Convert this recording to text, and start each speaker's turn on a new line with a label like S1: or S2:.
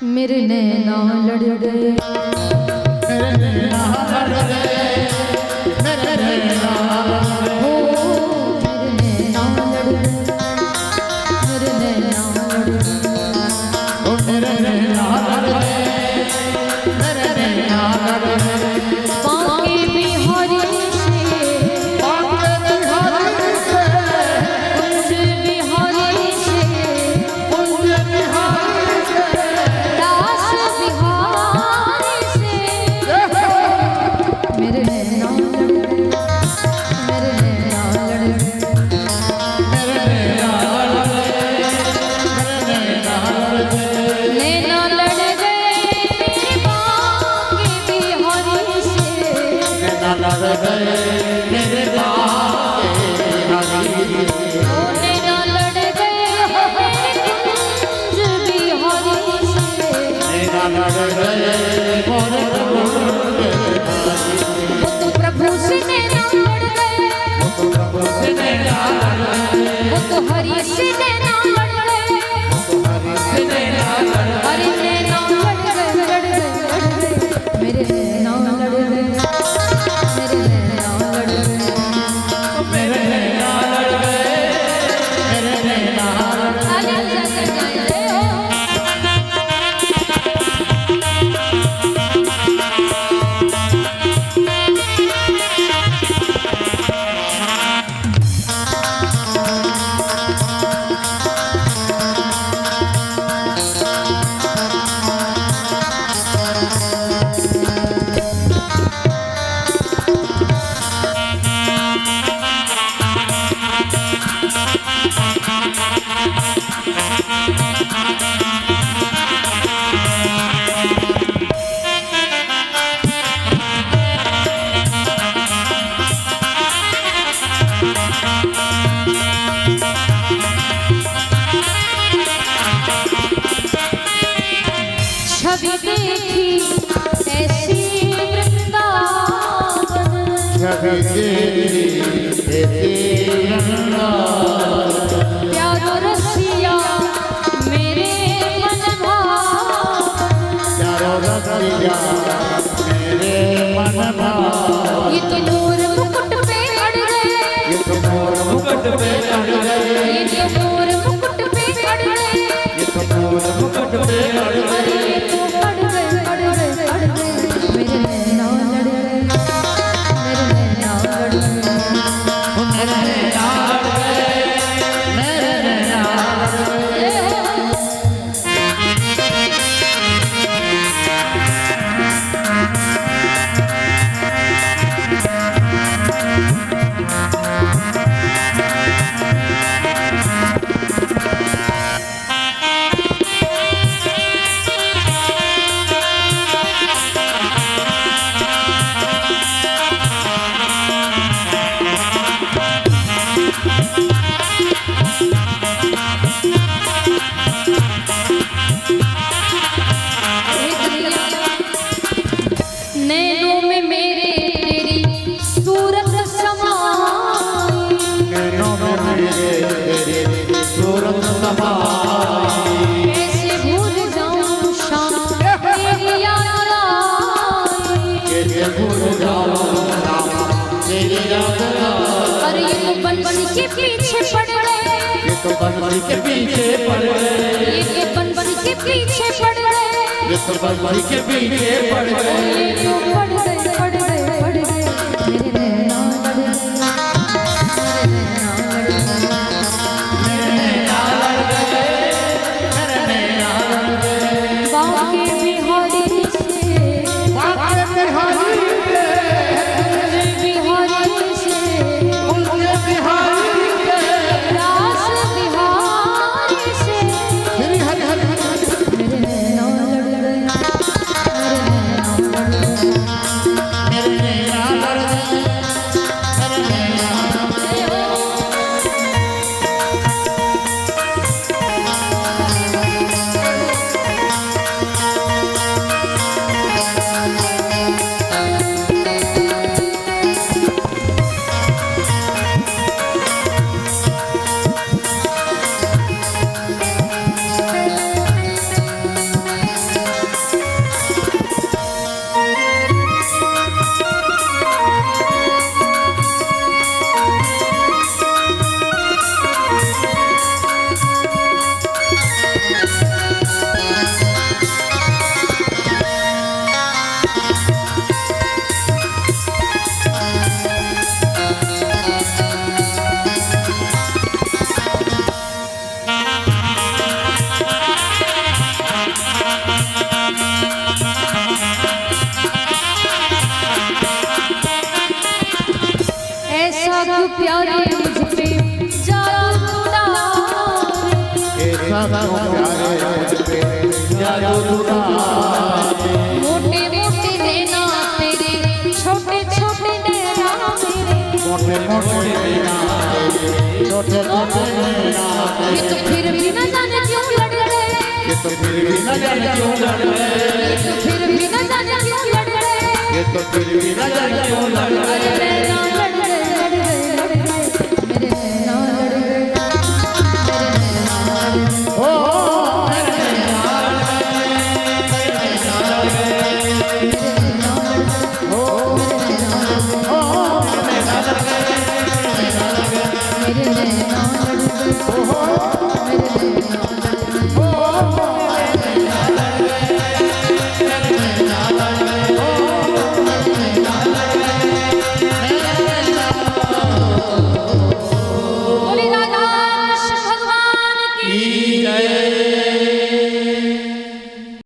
S1: मेरे नैना लड़ गए,
S2: मेरे नैना लड़ गए, मेरे नैना
S1: हो मेरे नैना लड़ गए, मेरे नैना लड़ गए,
S2: ओ मेरे नैना लड़ गए, मेरे नैना लड़ गए।
S1: बांके बिहारी से,
S2: बांके बिहारी से,
S1: कुंज बिहारी से,
S2: कुंज बिहारी से,
S1: दास बिहारी से, मेरे नैना लड़ गए, मेरे नैना लड़ गए,
S2: मेरे नैना लड़ गए, मेरे नैना लड़ गए।
S1: नैना लड़ गए मेरे बांके बिहारी से,
S2: नैना लड़ गए, मेरे बांके बिहारी से।
S1: ओ नैना लड़ गए मेरे कुंज बिहारी से,
S2: नैना लड़ गए, मोरे कुंज बिहारी से।
S1: वो तो प्रभु से नैना लड़ गए,
S2: वो तो प्रभु से नैना लड़ गए,
S1: वो तो हरि से नैना लड़ गए,
S2: वो तो हरि से नैना लड़ गए।
S1: अरे नैना लड़ गए, लड़ गए, लड़ गए, मेरे नैना लड़ गए, मेरे नैना लड़ गए,
S2: मेरे नैना लड़ गए, मेरे नैना लड़ गए।
S1: आजा आजा आजा हो। छवि देखी ऐसी वृंदावन,
S2: छवि तेरी ऐसी वृंदावन।
S1: प्यारो रसिया मेरे मन भावन,
S2: प्यारो रसिया मेरे मन भावन।
S1: ये तो मोर मुकुट पे अड़ गए,
S2: ये तो मोर मुकुट पे अड़ गए,
S1: ये तो मोर मुकुट पे अड़ गए,
S2: ये तो मोर मुकुट पे अड़ गए।
S1: अरे ये तो अड़ गए, अड़ गए, अड़ गए, मेरे नैना लड़ गए, मेरे नैना लड़ गए,
S2: मेरे नैना लड़ गए, मेरे नैना लड़ गए।
S1: नैनों में मेरे तेरी सूरत समाई,
S2: नैनों में मेरे तेरी सूरत समाई।
S1: कैसे भूल जाऊं शाम तेरी याद आई,
S2: कैसे भूल जाऊं नाम तेरी याद आई।
S1: अरे ये तो बंसी के पीछे पड़ गए,
S2: ये तो बंसी के पीछे पड़ गए,
S1: ये बंसी के पीछे पड़ गए,
S2: ये तो बंसी के पीछे पड़ गए।
S1: ये तो पड़ गए, पड़ गए, पड़ गए, मेरे नैना लड़ गए, मेरे नैना लड़ गए,
S2: मेरे नैना लड़ गए, मेरे नैना लड़ गए।
S1: बांके बिहारी से,
S2: बांके बिहारी से,
S1: कुंज बिहारी से,
S2: कुंज बिहारी से,
S1: दास बिहारी से,
S2: हरि हरि हरि हरि।
S1: मेरे नैना लड़ गए, मेरे नैना लड़ गए, प्यारे मुझ पे जादू डाले
S2: ये सब प्यारे मुझ पे जादू डाले
S1: मोटे मोटे नैना तेरे छोटे छोटे नैना मेरे
S2: मोटे मोटे नैना छोटे छोटे नैना
S1: ये तो फिर भी न जाने क्यों लड़ रहे
S2: ये तो फिर भी न जाने क्यों लड़ रहे
S1: ये तो फिर भी न जाने क्यों लड़ रहे
S2: ये तो फिर भी न जाने क्यों लड़ रहे